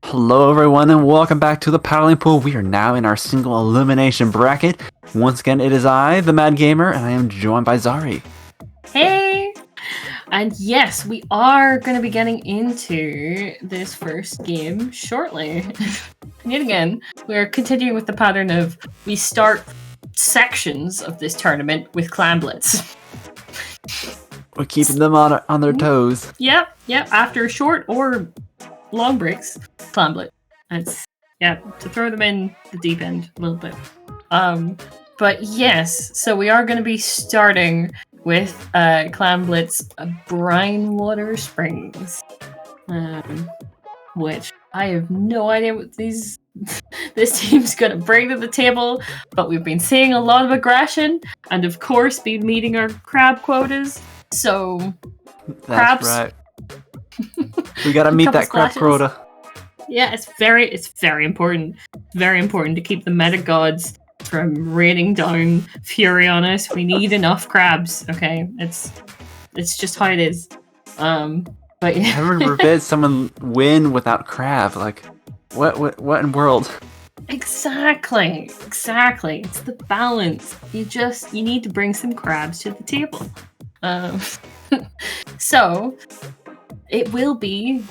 Hello everyone and welcome back to the paddling pool. We are now in our single elimination bracket. Once again, it is I, the Mad Gamer, and I am joined by Zari. Hey! And yes, we are going to be getting into this first game shortly. Yet again, we are continuing with the pattern of we start sections of this tournament with clamblets. We're keeping them on their toes. Yep. After short or long breaks, clamblet. It's to throw them in the deep end a little bit. But yes, so we are going to be starting with Clamblit's Brinewater Springs, which I have no idea what this team's going to bring to the table, but we've been seeing a lot of aggression, and of course been meeting our crab quotas, so That's crabs. right. We gotta meet that crab quota. Yeah, it's very important. Very important to keep the meta gods from raining down fury on us. We need enough crabs, okay? It's just how it is. But yeah. I never forbid someone win without crab. Like, what in the world? Exactly. It's the balance. You need to bring some crabs to the table. So it will be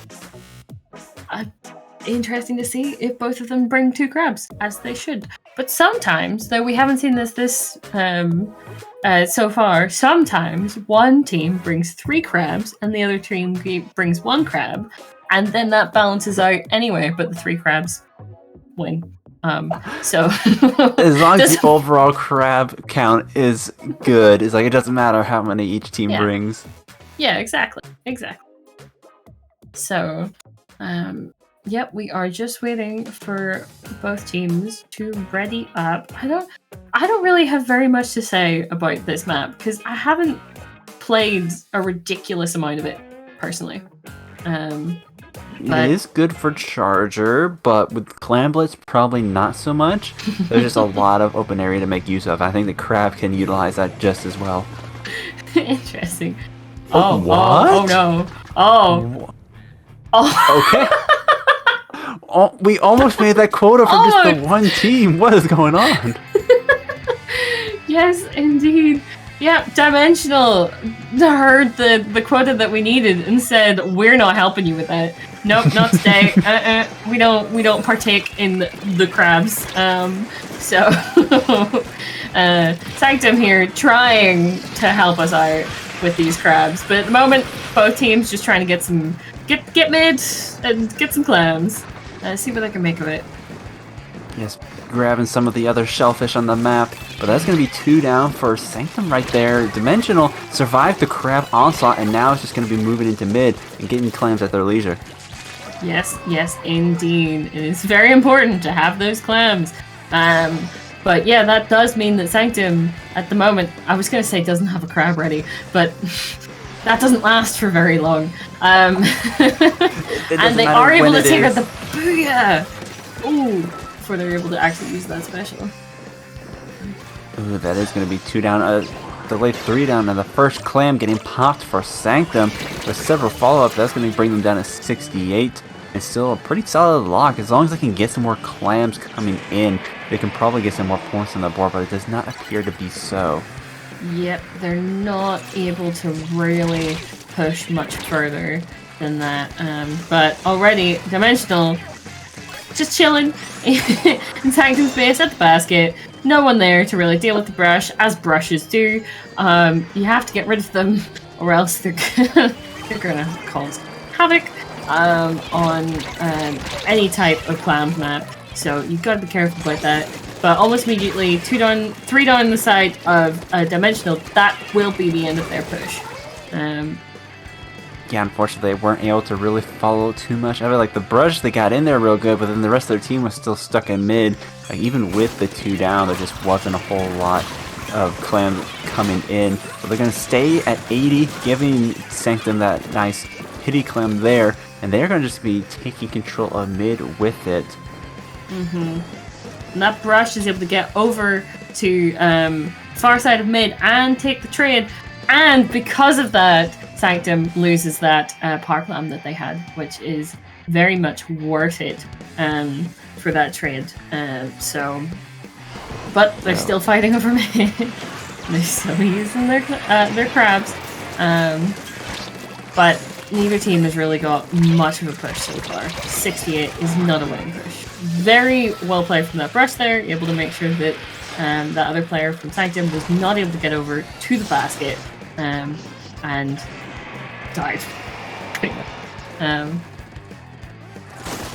interesting to see if both of them bring 2 crabs, as they should. But sometimes, though we haven't seen this so far, sometimes one team brings 3 crabs and the other team brings 1 crab, and then that balances out anyway, but the 3 crabs win. So as long as the overall crab count is good, it's like it doesn't matter how many each team brings. Yeah, exactly. So, we are just waiting for both teams to ready up. I don't really have very much to say about this map because I haven't played a ridiculous amount of it personally. It is good for Charger, but with Clamblets, probably not so much. There's just a lot of open area to make use of. I think the crab can utilize that just as well. Interesting. What? Oh no. Oh. Okay. We almost made that quota for just the one team. What is going on? Yes, indeed. Yeah, Dimensional heard the quota that we needed and said, "We're not helping you with that. Nope, not today. We don't partake in the crabs." So Sanctum here trying to help us out with these crabs, but at the moment both teams just trying to get mid and get some clams. See what I can make of it. Yes, grabbing some of the other shellfish on the map, but that's going to be 2 down for Sanctum right there. Dimensional survived the crab onslaught, and now it's just going to be moving into mid and getting clams at their leisure. Yes, indeed. It is very important to have those clams. But yeah, that does mean that Sanctum, at the moment, I was going to say doesn't have a crab ready, but that doesn't last for very long. And they are able to take out the booyah! Ooh, before they're able to actually use that special. Ooh, that is going to be 2 down. Delayed 3 down, and the first clam getting popped for Sanctum. With several follow-ups, that's going to bring them down to 68. And still a pretty solid lock. As long as they can get some more clams coming in, they can probably get some more points on the board, but it does not appear to be so. Yep, they're not able to really push much further than that. But already, Dimensional just chilling in Sanctum's base at the basket. No one there to really deal with the brush, as brushes do. You have to get rid of them, or else they're gonna cause havoc on any type of clam map. So you've got to be careful about that. But almost immediately, 3 down the side of Dimensional. That will be the end of their push. Yeah, unfortunately, they weren't able to really follow too much of it. Like, the brush, they got in there real good, but then the rest of their team was still stuck in mid. Like, even with the 2 down, there just wasn't a whole lot of clams coming in. So they're going to stay at 80, giving Sanctum that nice pity clam there. And they're going to just be taking control of mid with it. And that brush is able to get over to far side of mid and take the trade. And because of that, Sanctum loses that power clam that they had, which is very much worth it for that trade. But they're still fighting over mid. They're still using their crabs. But neither team has really got much of a push so far. 68 is not a winning push. Very well played from that brush there, able to make sure that that other player from Sanctum was not able to get over to the basket and died.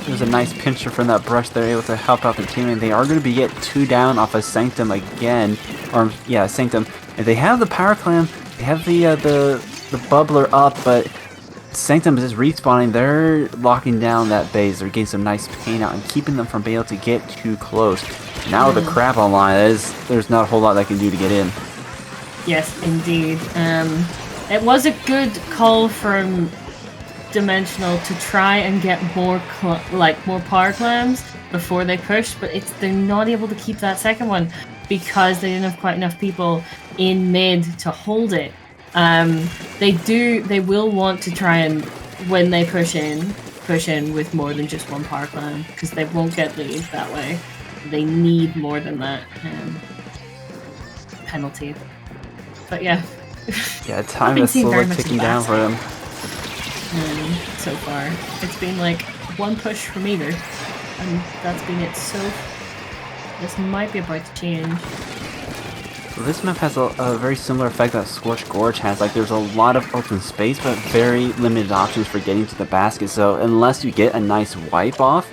It was a nice pincher from that brush. They're able to help out their team, and they are going to be get 2 down off of Sanctum again. Or yeah, Sanctum. And they have the power clam. They have the bubbler up, but Sanctum is just respawning. They're locking down that base. They're getting some nice pain out and keeping them from being able to get too close. Now with the crab online, there's not a whole lot they can do to get in. Yes, indeed. It was a good call from Dimensional to try and get more power clams before they push, but they're not able to keep that second one because they didn't have quite enough people in mid to hold it. They will want to try and, when they push in with more than just one power clam, because they won't get lead that way. They need more than that penalty. But yeah. Yeah, time is slowly ticking down for them. So far, it's been like one push from either, and that's been it. So this might be about to change. This map has a very similar effect that Scorched Gorge has. Like, there's a lot of open space, but very limited options for getting to the basket. So unless you get a nice wipe off,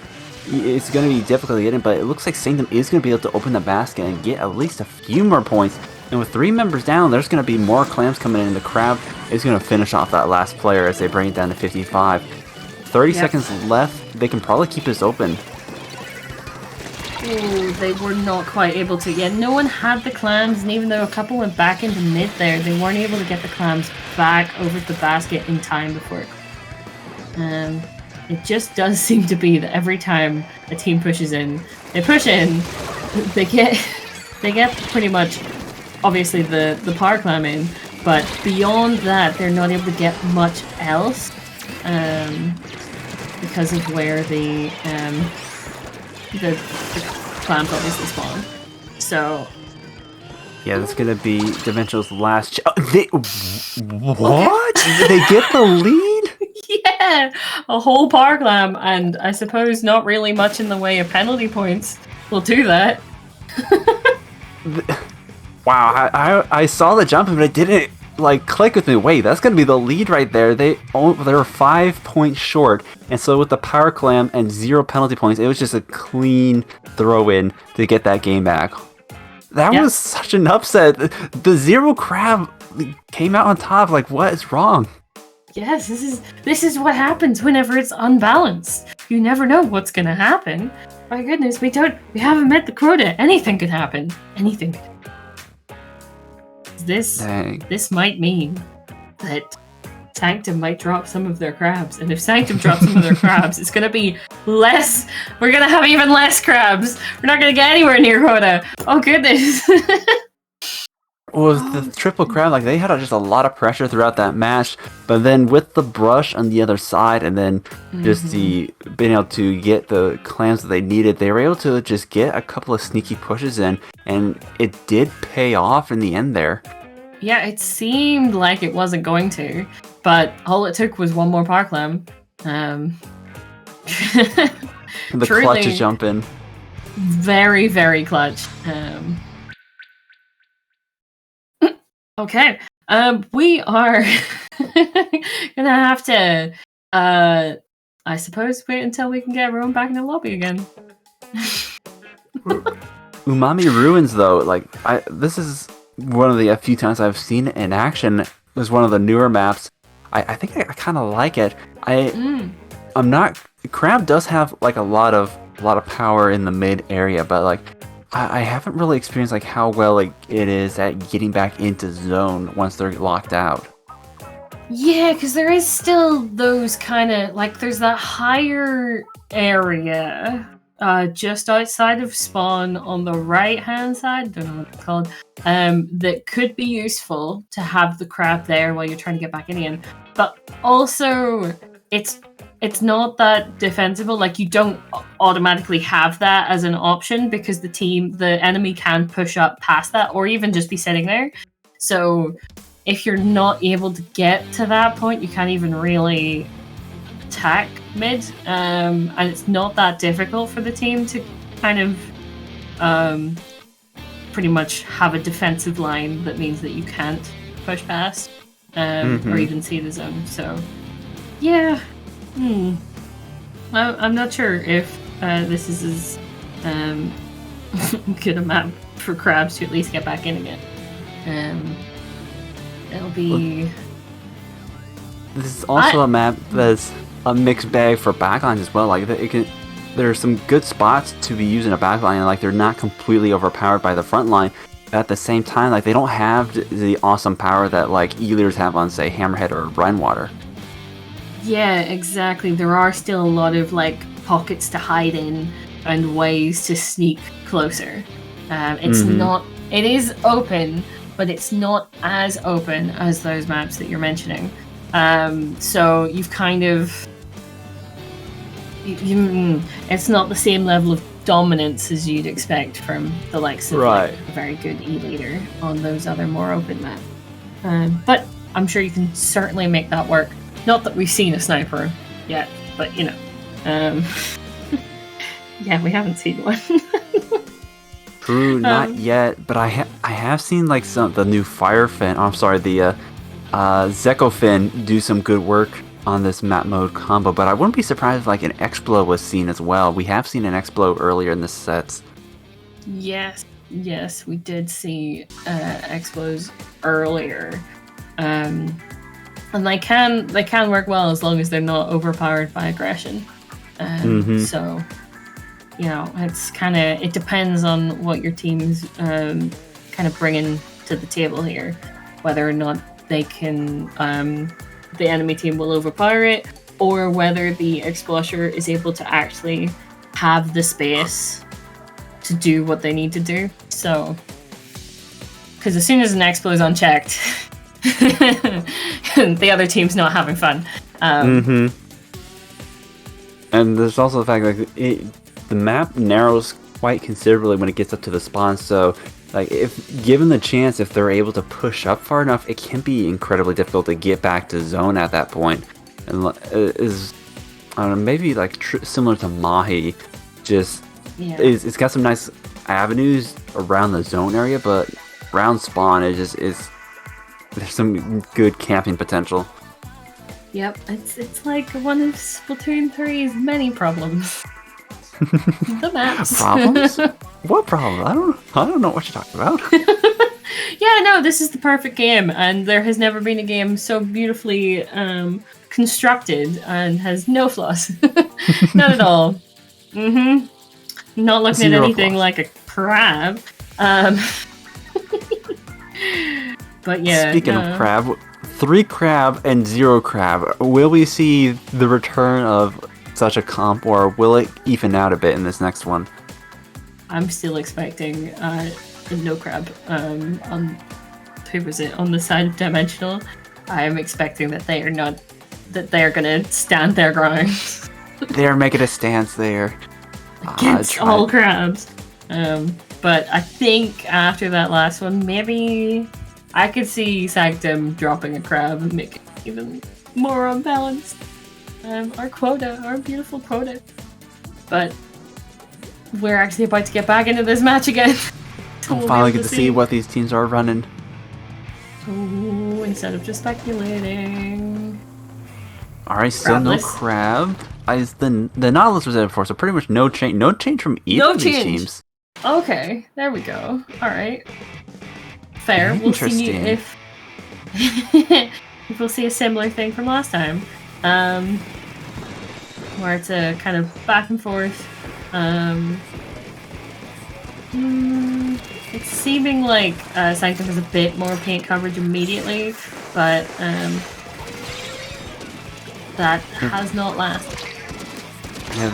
it's going to be difficult to get in. But it looks like Sanctum is going to be able to open the basket and get at least a few more points. And with 3 members down, there's going to be more clams coming in. The crab is going to finish off that last player as they bring it down to 55. 30 seconds left. They can probably keep this open. Ooh, they were not quite able to. Yeah, no one had the clams, and even though a couple went back into mid there, they weren't able to get the clams back over the basket in time before. It just does seem to be that every time a team pushes in, they push in, they get pretty much, obviously the power clam in, but beyond that, they're not able to get much else because of where the clams obviously spawn. So yeah, that's gonna be Dimensional's last. What? Did they get the lead? Yeah, a whole power clam, and I suppose not really much in the way of penalty points will do that. Wow, I saw the jump, but it didn't like click with me. Wait, that's gonna be the lead right there. They were 5 points short, and so with the power clam and 0 penalty points, it was just a clean throw in to get that game back. That was such an upset. The 0 crab came out on top. Like, what is wrong? Yes, this is what happens whenever it's unbalanced. You never know what's gonna happen. My goodness, we haven't met the quota. Anything could happen. Anything. This might mean that Sanctum might drop some of their crabs, and if Sanctum drops some of their crabs, it's gonna be less. We're gonna have even less crabs. We're not gonna get anywhere near quota. Oh goodness. Well, the triple crab, like, they had just a lot of pressure throughout that match, but then with the brush on the other side, and then just being able to get the clams that they needed, they were able to just get a couple of sneaky pushes in, and it did pay off in the end there. Yeah, it seemed like it wasn't going to, but all it took was one more power clam. The clutch to jump in. Very, very clutch. Okay, we are gonna have to, I suppose, wait until we can get everyone back in the lobby again. Umami Ruins, though, like, this is one of the few times I've seen it in action. It was one of the newer maps. I think I kind of like it. I'm not. Crab does have like a lot of power in the mid area, but like, I haven't really experienced like how well like it is at getting back into zone once they're locked out. Yeah, because there is still those kind of like, there's that higher area just outside of spawn on the right hand side, don't know what it's called, that could be useful to have the crab there while you're trying to get back in again. But also it's it's not that defensible. Like, you don't automatically have that as an option because the enemy can push up past that or even just be sitting there. So if you're not able to get to that point, you can't even really attack mid. And it's not that difficult for the team to kind of pretty much have a defensive line that means that you can't push past or even see the zone. So, yeah. I'm not sure if this is as good a map for crabs to at least get back in again. It'll be... This is also a map that's a mixed bag for backlines as well. Like, there are some good spots to be using a backline, and like they're not completely overpowered by the front line. But at the same time, like they don't have the awesome power that like E-leaders have on, say, Hammerhead or Brinewater. Yeah, exactly. There are still a lot of like pockets to hide in and ways to sneak closer. It's not. It is open, but it's not as open as those maps that you're mentioning. So you've kind of. It's not the same level of dominance as you'd expect from the likes of like, a very good E-leader on those other more open maps. But I'm sure you can certainly make that work. Not that we've seen a sniper yet, but you know. Yeah, we haven't seen one. True, not yet, but I have seen like the new Firefin. I'm sorry, the Zekofin do some good work on this map mode combo, but I wouldn't be surprised if like an Explo was seen as well. We have seen an Explo earlier in the sets. Yes, we did see Explos earlier. And they can work well as long as they're not overpowered by aggression. So, you know, it depends on what your team's kind of bringing to the table here, whether or not they can, the enemy team will overpower it, or whether the Explosher is able to actually have the space to do what they need to do. So, because as soon as an Explo is unchecked, the other team's not having fun. And there's also the fact that the map narrows quite considerably when it gets up to the spawn. So, like, if given the chance, if they're able to push up far enough, it can be incredibly difficult to get back to zone at that point. And is, I don't know, maybe like similar to Mahi, just it's got some nice avenues around the zone area, but around spawn it just is. There's some good camping potential. Yep, it's like one of Splatoon 3's many problems. The maps. Problems? What problem? I don't know what you're talking about. Yeah, no, this is the perfect game, and there has never been a game so beautifully constructed and has no flaws. Not at all. Not looking at anything like a crab. But yeah. Speaking of crab, 3 crab and 0 crab. Will we see the return of such a comp, or will it even out a bit in this next one? I'm still expecting no crab. On who was it? On the side of Dimensional, I am expecting that they are gonna stand their ground. They are making a stance there against all crabs. But I think after that last one, maybe I could see Sanctum dropping a crab and making it even more unbalanced. Our beautiful quota. But we're actually about to get back into this match again. So we'll finally get to see what these teams are running. Ooh, instead of just speculating. Alright, still no crab. The Nautilus was there before, so pretty much no change. No change from either of these teams. Okay, there we go. Alright. Fair. We'll see if we'll see a similar thing from last time. Where it's a kind of back and forth. It's seeming like Sanctum has a bit more paint coverage immediately, but that has not lasted. Yeah,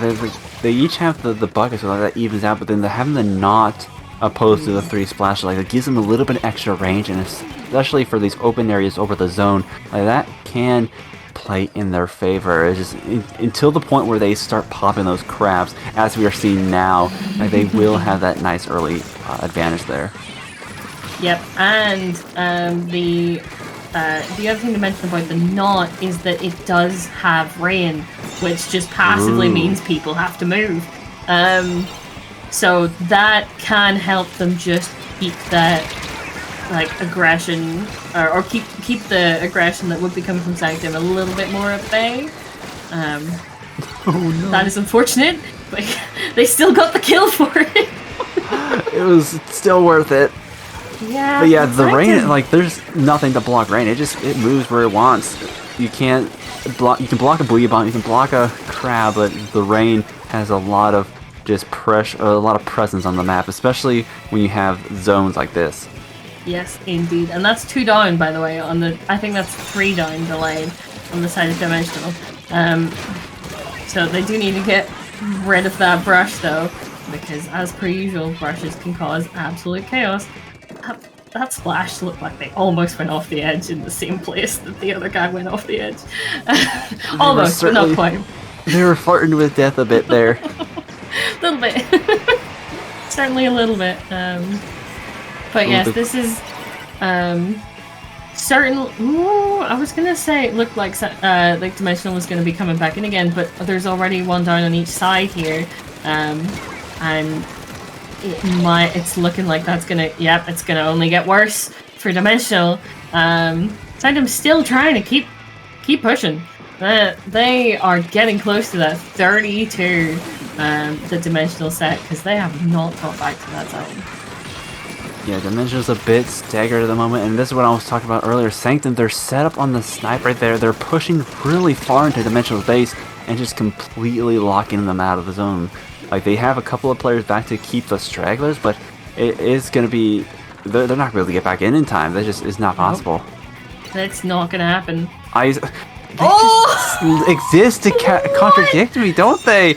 they each have the buckets, so that evens out, but then they're having the knot opposed to the 3 splashes. Like, it gives them a little bit extra range, and especially for these open areas over the zone, like that can play in their favor. It's just until the point where they start popping those crabs, as we are seeing now, like they will have that nice early advantage there. Yep, and the other thing to mention about the knot is that it does have rain, which just passively means people have to move. So that can help them just keep that like aggression, or keep the aggression that would be coming from Sanctum a little bit more at bay. Oh no! That is unfortunate, but they still got the kill for it. It was still worth it. Yeah, but yeah, the rain, like, there's nothing to block rain. It moves where it wants. You can't block. You can block a Booyah Bomb, you can block a crab, but the rain has a lot of just pressure, a lot of presence on the map, especially when you have zones like this. Yes, indeed, and that's 2 down, by the way. On the, I think that's 3 down delayed on the side of Dimensional. So they do need to get rid of that brush though, because as per usual, brushes can cause absolute chaos. That splash looked like they almost went off the edge in the same place that the other guy went off the edge. Almost, but not quite. They were flirting with death a bit there. A little bit. Certainly a little bit. But yes, this is certain. Ooh, I was gonna say it looked like Dimensional was gonna be coming back in again, but there's already 1 down on each side here, and it's looking like that's gonna. Yep, it's gonna only get worse for Dimensional. Sanctum's still trying to keep pushing. They are getting close to that 32, the Dimensional set, because they have not got back to that zone. Yeah, Dimensional's a bit staggered at the moment, and this is what I was talking about earlier. Sanctum, they're set up on the snipe right there. They're pushing really far into Dimensional's base and just completely locking them out of the zone. Like, they have a couple of players back to keep the stragglers, but it is going to be... They're not going to get back in time. That just is not possible. That's not going to happen. They just exist to contradict me, don't they?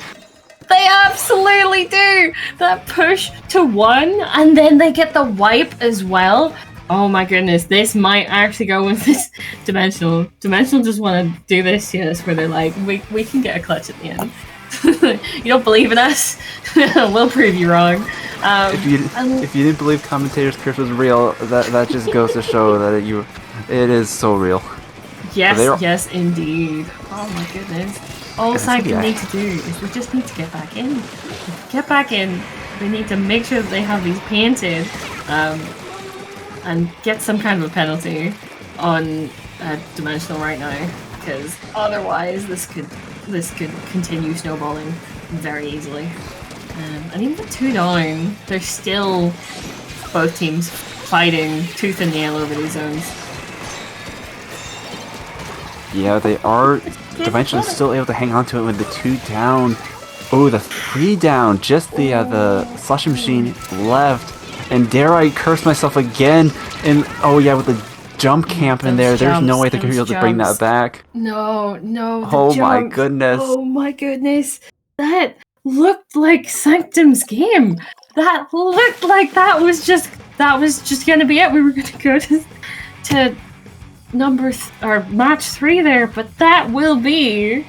They absolutely do! That push to 1, and then they get the wipe as well. Oh my goodness, this might actually go with this Dimensional. Dimensional just want to do this to us, where they're like, we can get a clutch at the end. You don't believe in us? We'll prove you wrong. If you didn't believe commentators' curse was real, that just goes to show that it is so real. Yes, yes, indeed. Oh my goodness. All Sanctum need to do is they just need to get back in. Get back in. They need to make sure that they have these painted, and get some kind of a penalty on Dimensional right now, because otherwise this could continue snowballing very easily. And even with 2 down, they're still both teams fighting tooth and nail over these zones. Yeah, they are. Dimensional still able to hang on to it with the 2 down. Oh, the 3 down. Just the slushing machine left. And dare I curse myself again? And oh yeah, with the jump camp in there, there's no way they're gonna be able to bring that back. No. Oh my goodness. Oh my goodness. That looked like Sanctum's game. That looked like that was just gonna be it. We were gonna go to match 3 there, but that will be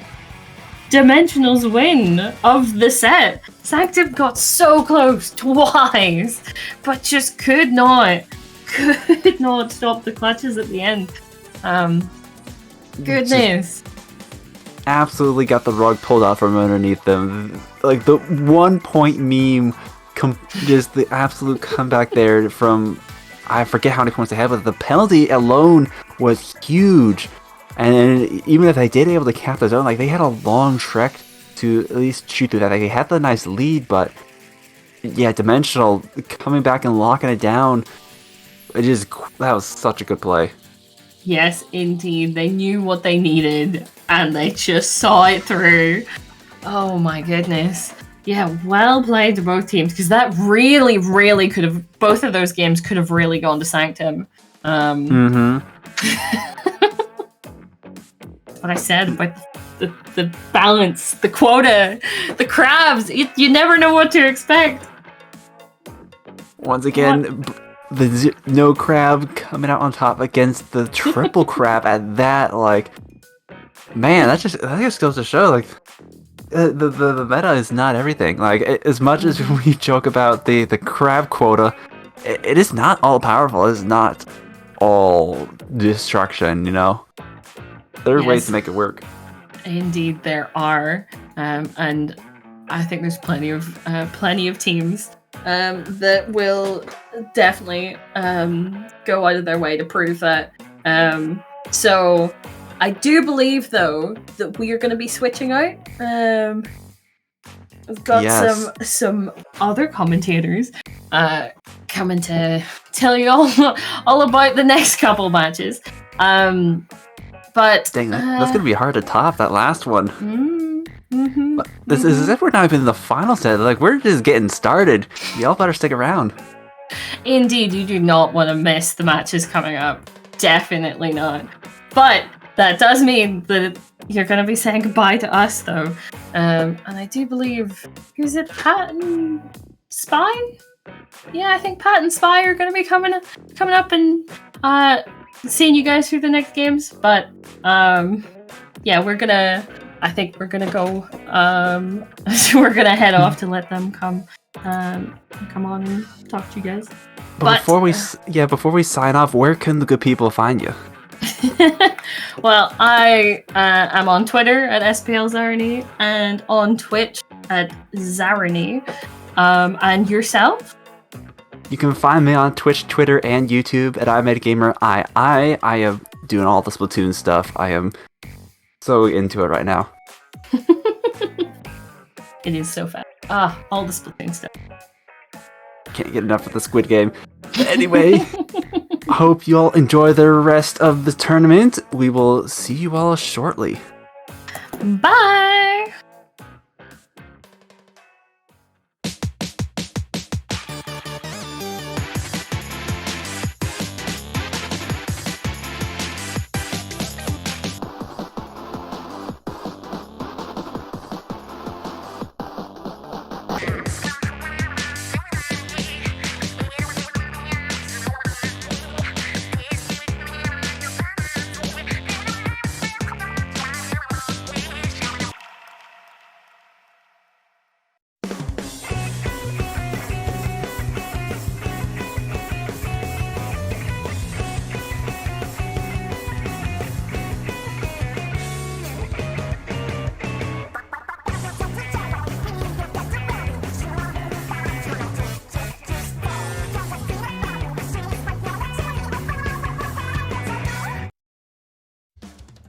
Dimensional's win of the set. Sanctum got so close twice, but just could not stop the clutches at the end. Goodness. Absolutely got the rug pulled out from underneath them. Like the 1 point meme, just the absolute comeback there from, I forget how many points they had, but the penalty alone was huge. And even if they did able to cap the zone, like they had a long trek to at least shoot through that. Like, they had the nice lead, but yeah, Dimensional coming back and locking it down. That was such a good play. Yes, indeed. They knew what they needed, and they just saw it through. Oh my goodness. Yeah, well played to both teams, because that really, really could have... Both of those games could have really gone to Sanctum. What I said about the balance, the quota, the crabs. You never know what to expect. Once again, the no crab coming out on top against the triple crab at that, like... Man, that just goes to show, like, the meta is not everything. Like, as much as we joke about the crab quota, it is not all powerful. It is not all destruction. You know, there are ways to make it work. Indeed, there are, and I think there's plenty of teams that will definitely go out of their way to prove that. So I do believe, though, that we are going to be switching out. We've got some other commentators coming to tell you all about the next couple matches. But dang, that's gonna be hard to top that last one. This is as if we're not even in the final set. Like, we're just getting started. Y'all better stick around. Indeed, you do not want to miss the matches coming up. Definitely not. But that does mean that you're going to be saying goodbye to us, though. And I do believe, who's it, Pat and Spy? Yeah, I think Pat and Spy are going to be coming up and seeing you guys through the next games. But yeah, I think we're gonna go. We're gonna head off to let them come on and talk to you guys. But before we sign off, where can the good people find you? Well, I am on Twitter at SPLZarany and on Twitch at Zarany. And yourself? You can find me on Twitch, Twitter, and YouTube at iMadeGamer. I am doing all the Splatoon stuff. I am so into it right now. It is so fun. All the Splatoon stuff. Can't get enough of the Squid Game. Anyway, hope you all enjoy the rest of the tournament. We will see you all shortly. Bye!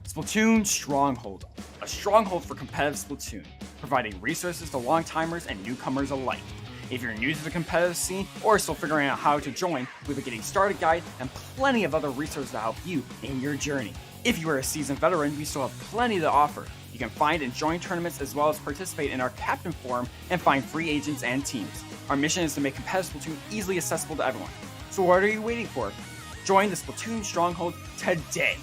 Splatoon Stronghold, a stronghold for competitive Splatoon, providing resources to long-timers and newcomers alike. If you're new to the competitive scene or still figuring out how to join, we have a getting started guide and plenty of other resources to help you in your journey. If you are a seasoned veteran, we still have plenty to offer. You can find and join tournaments as well as participate in our Captain Forum and find free agents and teams. Our mission is to make competitive Splatoon easily accessible to everyone. So what are you waiting for? Join the Splatoon Stronghold today!